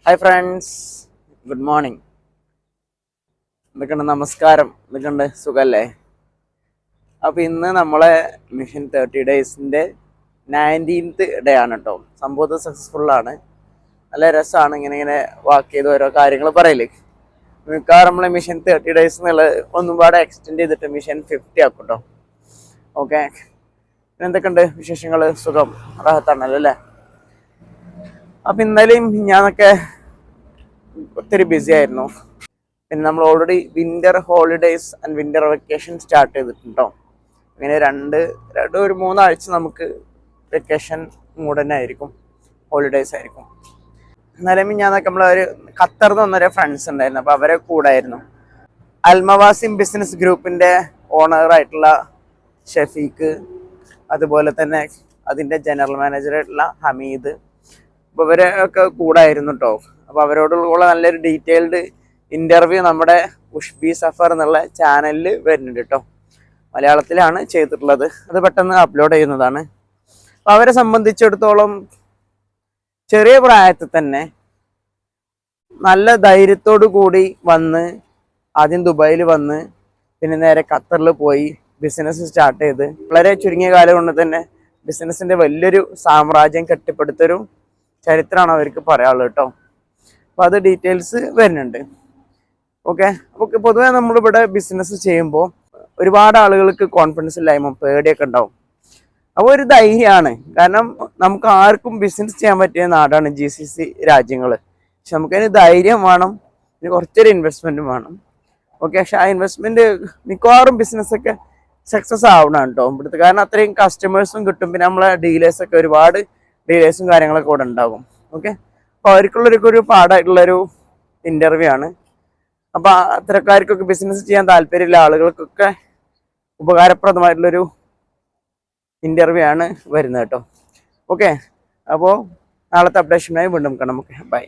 Hi friends, good morning. എന്തൊക്കെയുണ്ട്? നമസ്കാരം. എന്തൊക്കെയുണ്ട്? സുഖല്ലേ? അപ്പോൾ ഇന്ന് നമ്മളെ മിഷൻ 30 ഡേയ്സിൻ്റെ 19th ഡേ ആണ് കേട്ടോ. സംഭവം സക്സസ്ഫുള്ളാണ്. നല്ല രസമാണ് ഇങ്ങനെ വാക്ക് ചെയ്ത് ഓരോ കാര്യങ്ങൾ പറയില്ലേ. മിക്കവാറും നമ്മളെ മിഷൻ 30 ഡേയ്സ് എന്നുള്ളത് ഒന്നും പാടെ എക്സ്റ്റെൻഡ് ചെയ്തിട്ട് മിഷൻ 50 ആക്കും കേട്ടോ. ഓക്കെ, എന്തൊക്കെയുണ്ട് വിശേഷങ്ങൾ? സുഖം, റാഹത്താണല്ലോ അല്ലേ? അപ്പം ഇന്നലെയും ഞാനൊക്കെ ഒത്തിരി ബിസി ആയിരുന്നു. പിന്നെ നമ്മൾ already winter holidays and winter vacation start ചെയ്തിട്ടുണ്ടോ. അങ്ങനെ ഒരു 3 ആഴ്ച നമുക്ക് വെക്കേഷൻ മൂഡ് തന്നെ ആയിരിക്കും, ഹോളിഡേയ്സ് ആയിരിക്കും. എന്നാലും ഞാനൊക്കെ നമ്മളൊരു ഖത്തറിൽ നിന്ന് വന്നൊരു ഫ്രണ്ട്സ് ഉണ്ടായിരുന്നു. അപ്പോൾ അവരെ കൂടായിരുന്നു. അൽമവാസിം ബിസിനസ് ഗ്രൂപ്പിൻ്റെ ഓണറായിട്ടുള്ള ഷഫീഖ്, അതുപോലെ തന്നെ അതിൻ്റെ ജനറൽ മാനേജറായിട്ടുള്ള ഹമീദ്, അപ്പോൾ ഇവരൊക്കെ കൂടായിരുന്നു കേട്ടോ. അപ്പോൾ അവരോടുള്ള നല്ലൊരു ഡീറ്റെയിൽഡ് ഇൻ്റർവ്യൂ നമ്മുടെ ഉഷ്ബി സഫർ എന്നുള്ള ചാനലിൽ വരുന്നുണ്ട് കേട്ടോ. മലയാളത്തിലാണ് ചെയ്തിട്ടുള്ളത്. അത് പെട്ടെന്ന് അപ്ലോഡ് ചെയ്യുന്നതാണ്. അപ്പോൾ അവരെ സംബന്ധിച്ചിടത്തോളം ചെറിയ പ്രായത്തിൽ തന്നെ നല്ല ധൈര്യത്തോടു കൂടി വന്ന്, ആദ്യം ദുബായിൽ വന്ന് പിന്നെ നേരെ ഖത്തറിൽ പോയി ബിസിനസ് സ്റ്റാർട്ട് ചെയ്ത് വളരെ ചുരുങ്ങിയ കാലം കൊണ്ട് തന്നെ ബിസിനസ്സിൻ്റെ വലിയൊരു സാമ്രാജ്യം കെട്ടിപ്പടുത്തൊരു ചരിത്രമാണ് അവർക്ക് പറയാനുള്ളത് കേട്ടോ. അപ്പോൾ അത് ഡീറ്റെയിൽസ് വരുന്നുണ്ട്. ഓക്കെ, അപ്പോൾ പൊതുവേ നമ്മളിവിടെ ബിസിനസ് ചെയ്യുമ്പോൾ ഒരുപാട് ആളുകൾക്ക് കോൺഫിഡൻസ് ഇല്ലായ്മ, പേടിയൊക്കെ ഉണ്ടാവും. അപ്പോൾ ഒരു ധൈര്യമാണ്. കാരണം നമുക്ക് ആർക്കും ബിസിനസ് ചെയ്യാൻ പറ്റിയ നാടാണ് GCC രാജ്യങ്ങൾ. പക്ഷെ നമുക്കതിന് ധൈര്യം വേണം, പിന്നെ കുറച്ചൊരു ഇൻവെസ്റ്റ്മെൻറ്റും വേണം. ഓക്കെ, പക്ഷെ ആ ഇൻവെസ്റ്റ്മെൻറ്റ് മിക്കവാറും ബിസിനസ്സൊക്കെ സക്സസ് ആവണം കേട്ടോ ഇവിടുത്തെ. കാരണം അത്രയും കസ്റ്റമേഴ്സും കിട്ടും. പിന്നെ നമ്മളെ ഡീലേഴ്സൊക്കെ ഒരുപാട് ഡീലേഴ്സും കാര്യങ്ങളൊക്കെ ഇവിടെ ഉണ്ടാകും. ഓക്കെ, അപ്പോൾ അവർക്കുള്ളൊരു പാടായിട്ടുള്ളൊരു ഇൻ്റർവ്യൂ ആണ്. അപ്പോൾ അത്തരക്കാർക്കൊക്കെ ബിസിനസ് ചെയ്യാൻ താല്പര്യമുള്ള ആളുകൾക്കൊക്കെ ഉപകാരപ്രദമായിട്ടുള്ളൊരു ഇൻ്റർവ്യൂ ആണ് വരുന്നത് കേട്ടോ. ഓക്കെ, അപ്പോൾ നാളത്തെ അപ്ഡേഷനായി വീണ്ടും കാണാം. Okay, by.